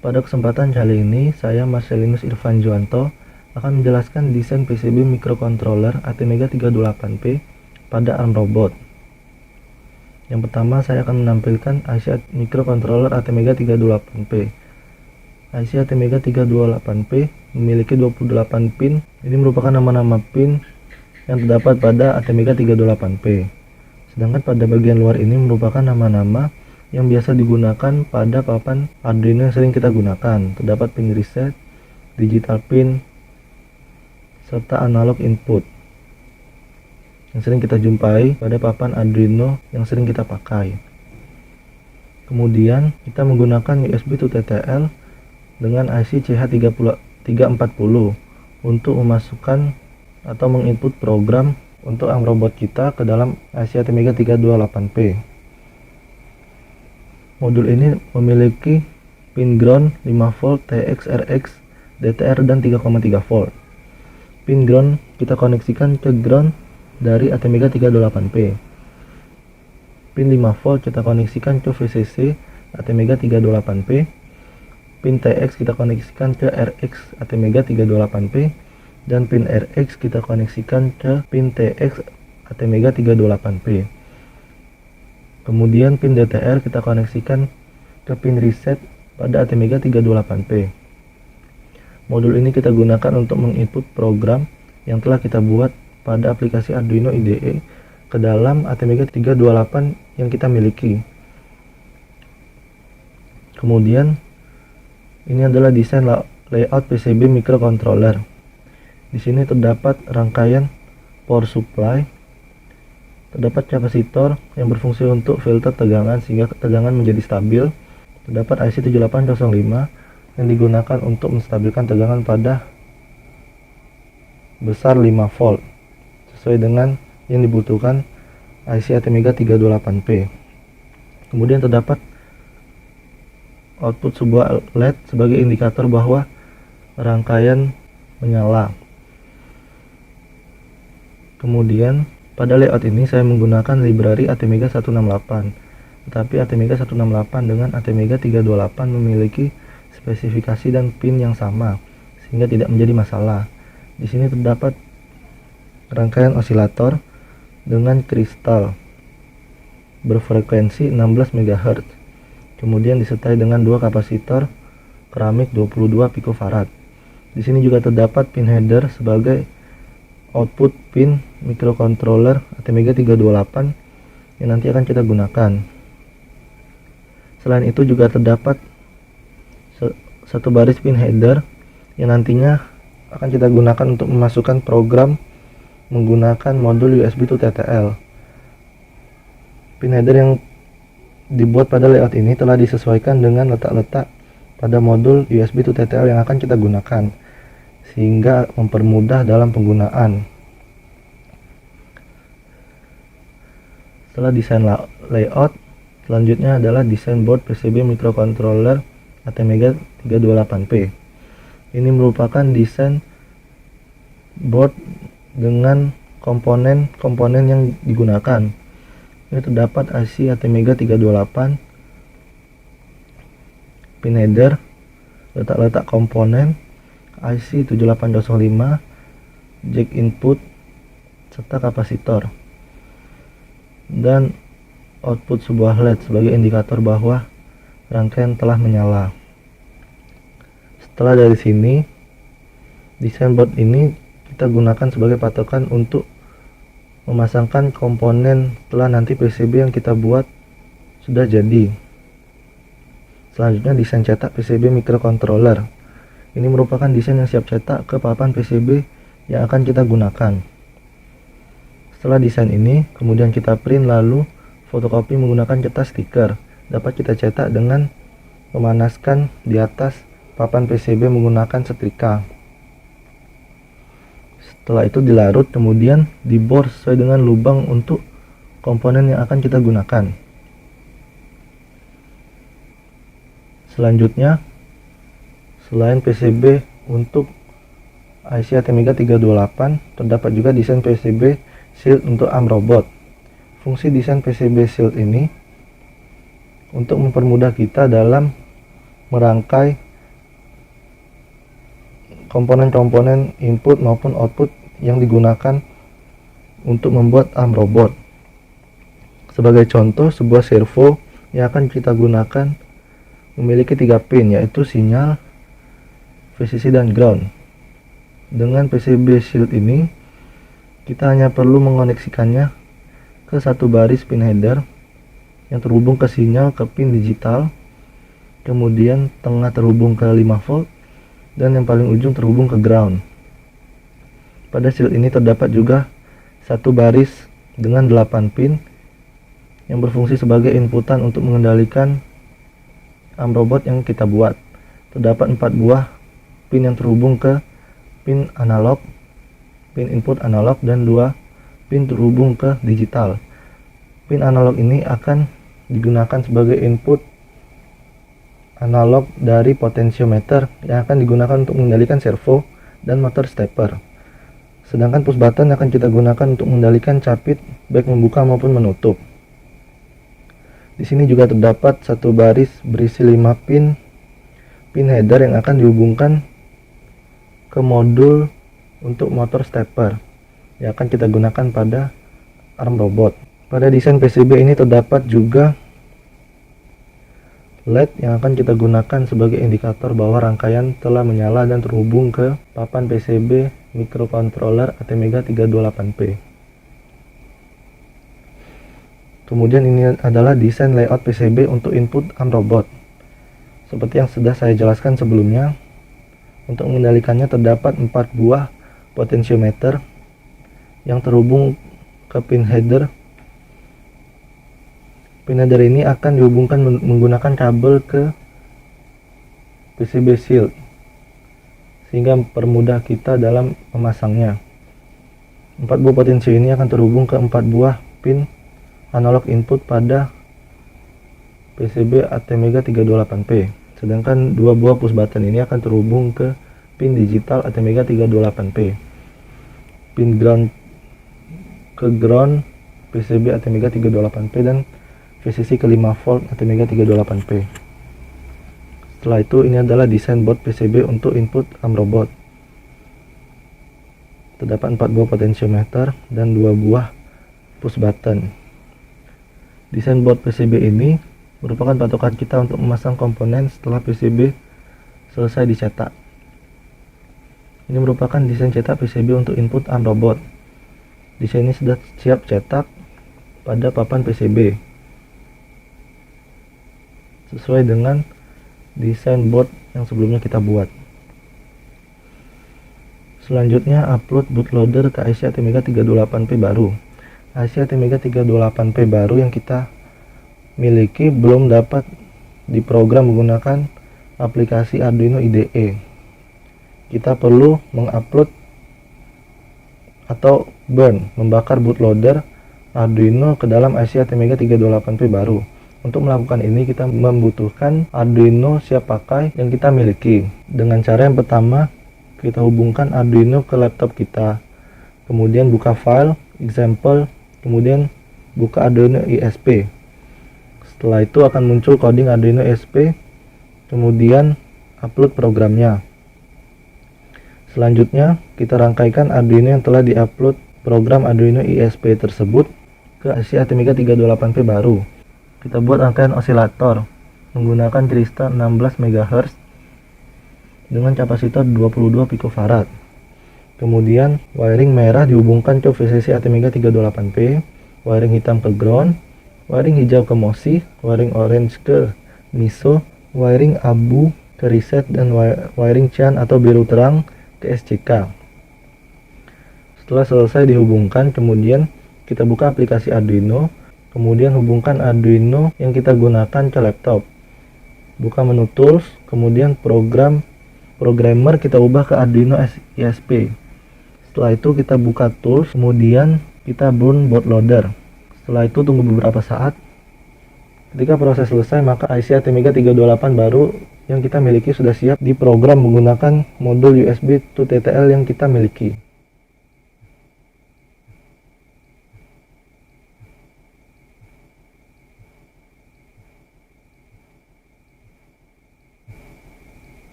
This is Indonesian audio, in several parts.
Pada kesempatan kali ini, saya Marcelinus Irfan Juwanto akan menjelaskan desain PCB microcontroller ATmega 328P pada ARM robot. Yang pertama, saya akan menampilkan IC microcontroller ATmega 328P. IC ATmega 328P memiliki 28 pin. Ini merupakan nama-nama pin yang terdapat pada ATmega 328P. Sedangkan pada bagian luar ini merupakan nama-nama yang biasa digunakan pada papan Arduino yang sering kita gunakan. Terdapat pin reset, digital pin, serta analog input yang sering kita jumpai pada papan Arduino yang sering kita pakai. Kemudian kita menggunakan USB to TTL dengan IC CH340 untuk memasukkan atau menginput program untuk ARM robot kita ke dalam IC ATmega 328P. Modul ini memiliki pin ground 5V TX, RX, DTR dan 3,3V. Pin ground kita koneksikan ke ground dari ATmega 328P. Pin 5V kita koneksikan ke VCC ATmega 328P. Pin TX kita koneksikan ke RX ATmega 328P, dan pin RX kita koneksikan ke pin TX ATmega 328P. Kemudian pin DTR kita koneksikan ke pin reset pada ATmega 328P. Modul ini kita gunakan untuk menginput program yang telah kita buat pada aplikasi Arduino IDE ke dalam ATmega 328 yang kita miliki. Kemudian ini adalah desain layout PCB microcontroller. Di sini terdapat rangkaian power supply, terdapat kapasitor yang berfungsi untuk filter tegangan sehingga tegangan menjadi stabil. Terdapat IC 7805 yang digunakan untuk menstabilkan tegangan pada besar 5V sesuai dengan yang dibutuhkan IC ATmega 328P. Kemudian terdapat output sebuah LED sebagai indikator bahwa rangkaian menyala. Kemudian pada layout ini saya menggunakan library ATmega 168, tetapi ATmega 168 dengan ATmega 328 memiliki spesifikasi dan pin yang sama sehingga tidak menjadi masalah. Di sini terdapat rangkaian osilator dengan kristal berfrekuensi 16 MHz. Kemudian disertai dengan dua kapasitor keramik 22 picofarad. Di sini juga terdapat pin header sebagai output pin microcontroller ATmega 328 yang nanti akan kita gunakan. Selain itu juga terdapat satu baris pin header yang nantinya akan kita gunakan untuk memasukkan program menggunakan modul USB to TTL. Pin header yang dibuat pada layout ini telah disesuaikan dengan letak-letak pada modul USB to TTL yang akan kita gunakan, sehingga mempermudah dalam penggunaan. Setelah desain layout, selanjutnya adalah desain board PCB microcontroller ATmega 328P. Ini merupakan desain board dengan komponen-komponen yang digunakan. Ini terdapat IC ATmega 328, pin header, letak-letak komponen, IC 7805, jack input, serta kapasitor, dan output sebuah LED sebagai indikator bahwa rangkaian telah menyala. Setelah dari sini, desain board ini kita gunakan sebagai patokan untuk memasangkan komponen setelah nanti PCB yang kita buat sudah jadi. Selanjutnya desain cetak PCB microcontroller. Ini merupakan desain yang siap cetak ke papan PCB yang akan kita gunakan. Setelah desain ini, kemudian kita print lalu fotokopi menggunakan cetak stiker. Dapat kita cetak dengan memanaskan di atas papan PCB menggunakan setrika. Setelah itu dilarut, kemudian dibor sesuai dengan lubang untuk komponen yang akan kita gunakan. Selanjutnya, selain PCB untuk IC ATmega 328, terdapat juga desain PCB shield untuk ARM robot. Fungsi desain PCB shield ini untuk mempermudah kita dalam merangkai komponen-komponen input maupun output yang digunakan untuk membuat arm robot. Sebagai contoh, sebuah servo yang akan kita gunakan memiliki 3 pin, yaitu sinyal, VCC, dan ground. Dengan PCB shield ini, kita hanya perlu mengoneksikannya ke satu baris pin header yang terhubung ke sinyal ke pin digital, kemudian tengah terhubung ke 5 volt, dan yang paling ujung terhubung ke ground. Pada shield ini terdapat juga satu baris dengan 8 pin yang berfungsi sebagai inputan untuk mengendalikan arm robot yang kita buat. Terdapat 4 buah pin yang terhubung ke pin analog, pin input analog, dan 2 pin terhubung ke digital. Pin analog ini akan digunakan sebagai input analog dari potentiometer yang akan digunakan untuk mengendalikan servo dan motor stepper. Sedangkan push button akan kita gunakan untuk mengendalikan capit baik membuka maupun menutup. Di sini juga terdapat satu baris berisi 5 pin header yang akan dihubungkan ke modul untuk motor stepper yang akan kita gunakan pada arm robot. Pada desain PCB ini terdapat juga LED yang akan kita gunakan sebagai indikator bahwa rangkaian telah menyala dan terhubung ke papan PCB microcontroller ATmega 328P. Kemudian ini adalah desain layout PCB untuk input arm robot. Seperti yang sudah saya jelaskan sebelumnya, untuk mengendalikannya terdapat 4 buah potentiometer yang terhubung ke pin header. Pin header ini akan dihubungkan menggunakan kabel ke PCB shield sehingga mempermudah kita dalam memasangnya. 4 buah potensio ini akan terhubung ke 4 buah pin analog input pada PCB ATmega 328P. Sedangkan 2 buah push button ini akan terhubung ke pin digital ATmega 328P. Pin ground ke ground PCB ATmega 328P dan VCC ke 5 volt ATmega 328P. Setelah itu, ini adalah desain board PCB untuk input arm robot. Terdapat 4 buah potentiometer dan 2 buah push button. Desain board PCB ini merupakan patokan kita untuk memasang komponen setelah PCB selesai dicetak. Ini merupakan desain cetak PCB untuk input arm robot. Desain ini sudah siap cetak pada papan PCB sesuai dengan desain board yang sebelumnya kita buat. Selanjutnya, upload bootloader ke IC ATmega 328P baru. IC ATmega 328P baru yang kita miliki belum dapat diprogram menggunakan aplikasi Arduino IDE. Kita perlu mengupload atau membakar bootloader Arduino ke dalam IC ATmega 328P baru. Untuk melakukan ini, kita membutuhkan Arduino siap pakai yang kita miliki. Dengan cara yang pertama, kita hubungkan Arduino ke laptop kita, kemudian buka file example, kemudian buka Arduino ISP. Setelah itu akan muncul coding Arduino ISP, kemudian upload programnya. Selanjutnya, kita rangkaikan Arduino yang telah diupload program Arduino ISP tersebut ke IC ATmega 328P baru. Kita buat rangkaian osilator menggunakan kristal 16 MHz dengan kapasitor 22 picofarad. Kemudian, wiring merah dihubungkan ke VCC ATmega 328P, wiring hitam ke ground, wiring hijau ke MOSI, wiring orange ke MISO, wiring abu ke reset, dan wiring cyan atau biru terang ke SCK. Setelah selesai dihubungkan, kemudian kita buka aplikasi Arduino, kemudian hubungkan Arduino yang kita gunakan ke laptop. Buka menu tools, kemudian programmer kita ubah ke Arduino ISP. Setelah itu kita buka tools, kemudian kita burn bootloader. Setelah itu tunggu beberapa saat. Ketika proses selesai, maka IC ATmega 328 baru yang kita miliki sudah siap diprogram menggunakan modul USB to TTL yang kita miliki.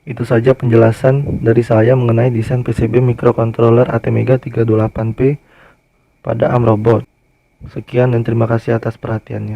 Itu saja penjelasan dari saya mengenai desain PCB microcontroller ATmega 328P pada ARM Robot. Sekian dan terima kasih atas perhatiannya.